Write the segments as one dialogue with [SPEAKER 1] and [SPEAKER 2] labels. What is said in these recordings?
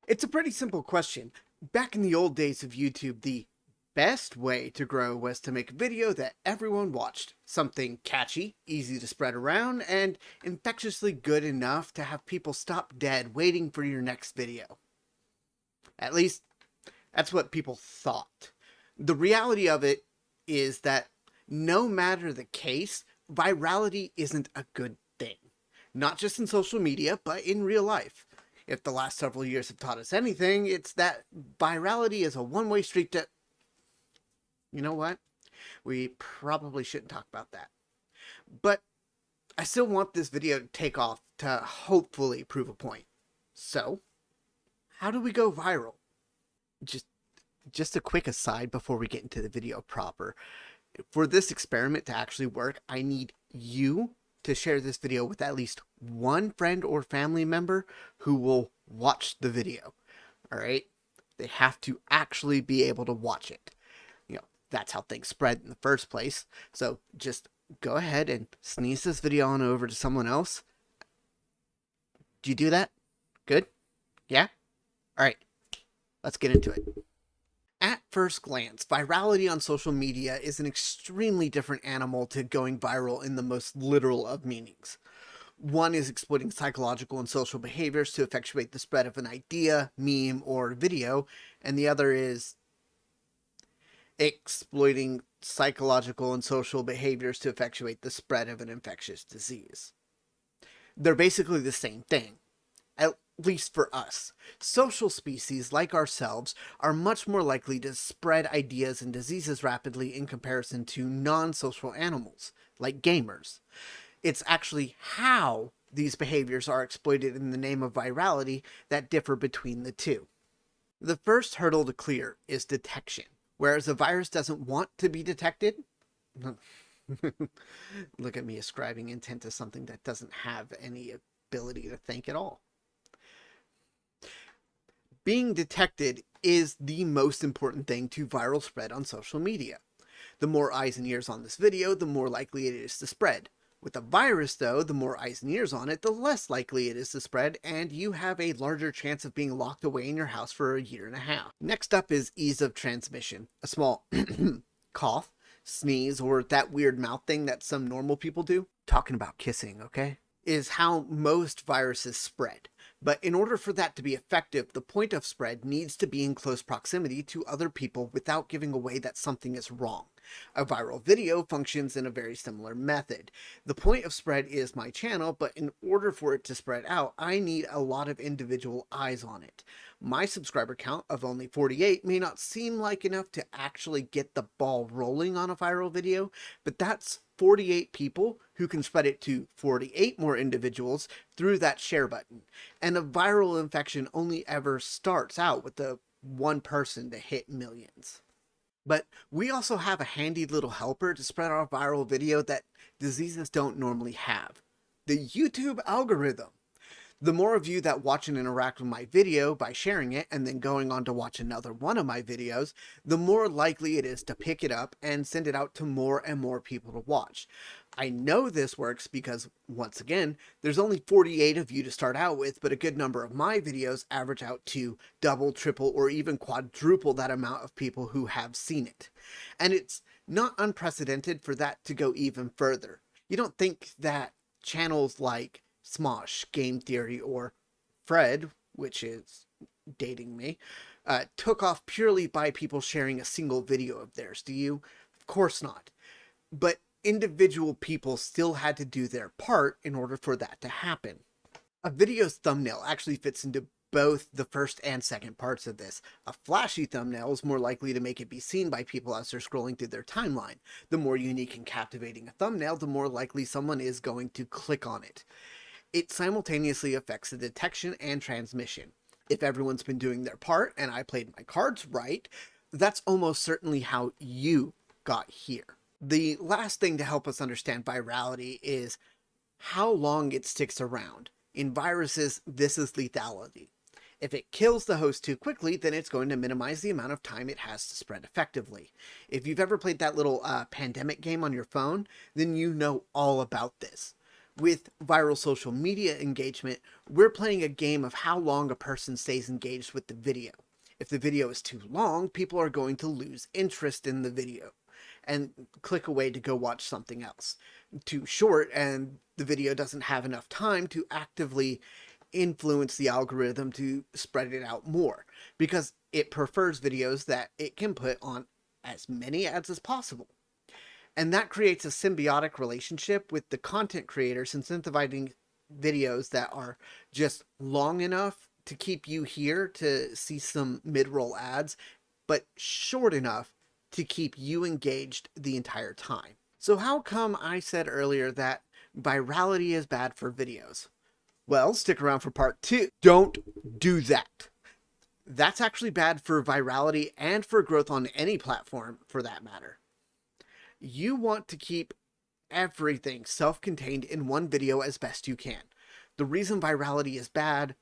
[SPEAKER 1] It's a pretty simple question. Back in the old days of YouTube, the best way to grow was to make a video that everyone watched. Something catchy, easy to spread around, and infectiously good enough to have people stop dead waiting for your next video. At least, that's what people thought. The reality of it is that no matter the case, virality isn't a good thing. Not just in social media, but in real life. If the last several years have taught us anything, it's that virality is a one-way street to... You know what? We probably shouldn't talk about that. But I still want this video to take off to hopefully prove a point. So, how do we go viral? Just a quick aside before we get into the video proper. For this experiment to actually work, I need you to share this video with at least one friend or family member who will watch the video. All right? They have to actually be able to watch it. That's how things spread in the first place. So just go ahead and sneeze this video on over to someone else. Do you do that? Good? Yeah? All right. Let's get into it. At first glance, virality on social media is an extremely different animal to going viral in the most literal of meanings. One is exploiting psychological and social behaviors to effectuate the spread of an idea, meme, or video, and the other is exploiting psychological and social behaviors to effectuate the spread of an infectious disease. They're basically the same thing, at least for us. Social species, like ourselves, are much more likely to spread ideas and diseases rapidly in comparison to non-social animals, like gamers. It's actually how these behaviors are exploited in the name of virality that differ between the two. The first hurdle to clear is detection. Whereas a virus doesn't want to be detected. Look at me ascribing intent to something that doesn't have any ability to think at all. Being detected is the most important thing to viral spread on social media. The more eyes and ears on this video, the more likely it is to spread. With a virus, though, the more eyes and ears on it, the less likely it is to spread, and you have a larger chance of being locked away in your house for a year and a half. Next up is ease of transmission. A small cough, sneeze, or that weird mouth thing that some normal people do. Talking about kissing, okay? Is how most viruses spread. But in order for that to be effective, the point of spread needs to be in close proximity to other people without giving away that something is wrong. A viral video functions in a very similar method. The point of spread is my channel, but in order for it to spread out, I need a lot of individual eyes on it. My subscriber count of only 48 may not seem like enough to actually get the ball rolling on a viral video, but that's 48 people who can spread it to 48 more individuals through that share button. And a viral infection only ever starts out with the one person to hit millions. But we also have a handy little helper to spread our viral video that diseases don't normally have. The YouTube algorithm. The more of you that watch and interact with my video by sharing it and then going on to watch another one of my videos, the more likely it is to pick it up and send it out to more and more people to watch. I know this works because, once again, there's only 48 of you to start out with, but a good number of my videos average out to double, triple, or even quadruple that amount of people who have seen it. And it's not unprecedented for that to go even further. You don't think that channels like Smosh, Game Theory, or Fred, which is dating me, took off purely by people sharing a single video of theirs, do you? Of course not. But individual people still had to do their part in order for that to happen. A video's thumbnail actually fits into both the first and second parts of this. A flashy thumbnail is more likely to make it be seen by people as they're scrolling through their timeline. The more unique and captivating a thumbnail, the more likely someone is going to click on it. It simultaneously affects the detection and transmission. If everyone's been doing their part and I played my cards right, that's almost certainly how you got here. The last thing to help us understand virality is how long it sticks around. In viruses, this is lethality. If it kills the host too quickly, then it's going to minimize the amount of time it has to spread effectively. If you've ever played that little pandemic game on your phone, then you know all about this. With viral social media engagement, we're playing a game of how long a person stays engaged with the video. If the video is too long, people are going to lose interest in the video and click away to go watch something else. Too short, and the video doesn't have enough time to actively influence the algorithm to spread it out more, because it prefers videos that it can put on as many ads as possible. And that creates a symbiotic relationship with the content creators, incentivizing videos that are just long enough to keep you here to see some mid-roll ads, but short enough to keep you engaged the entire time. So how come I said earlier that virality is bad for videos? Well, stick around for part 2. Don't do that. That's actually bad for virality and for growth on any platform, for that matter. You want to keep everything self-contained in one video as best you can. The reason virality is bad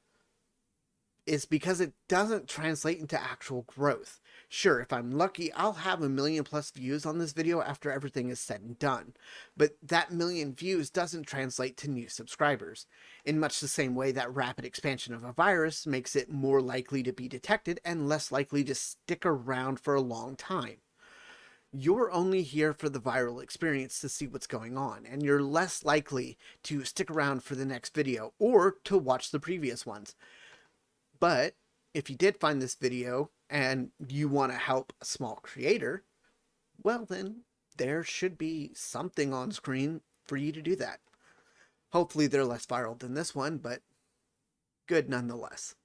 [SPEAKER 1] is because it doesn't translate into actual growth. Sure, if I'm lucky, I'll have 1 million plus views on this video after everything is said and done. But that 1 million views doesn't translate to new subscribers, in much the same way that rapid expansion of a virus makes it more likely to be detected and less likely to stick around for a long time. You're only here for the viral experience to see what's going on, and you're less likely to stick around for the next video or to watch the previous ones. But if you did find this video and you want to help a small creator, well then, there should be something on screen for you to do that. Hopefully they're less viral than this one, but good nonetheless.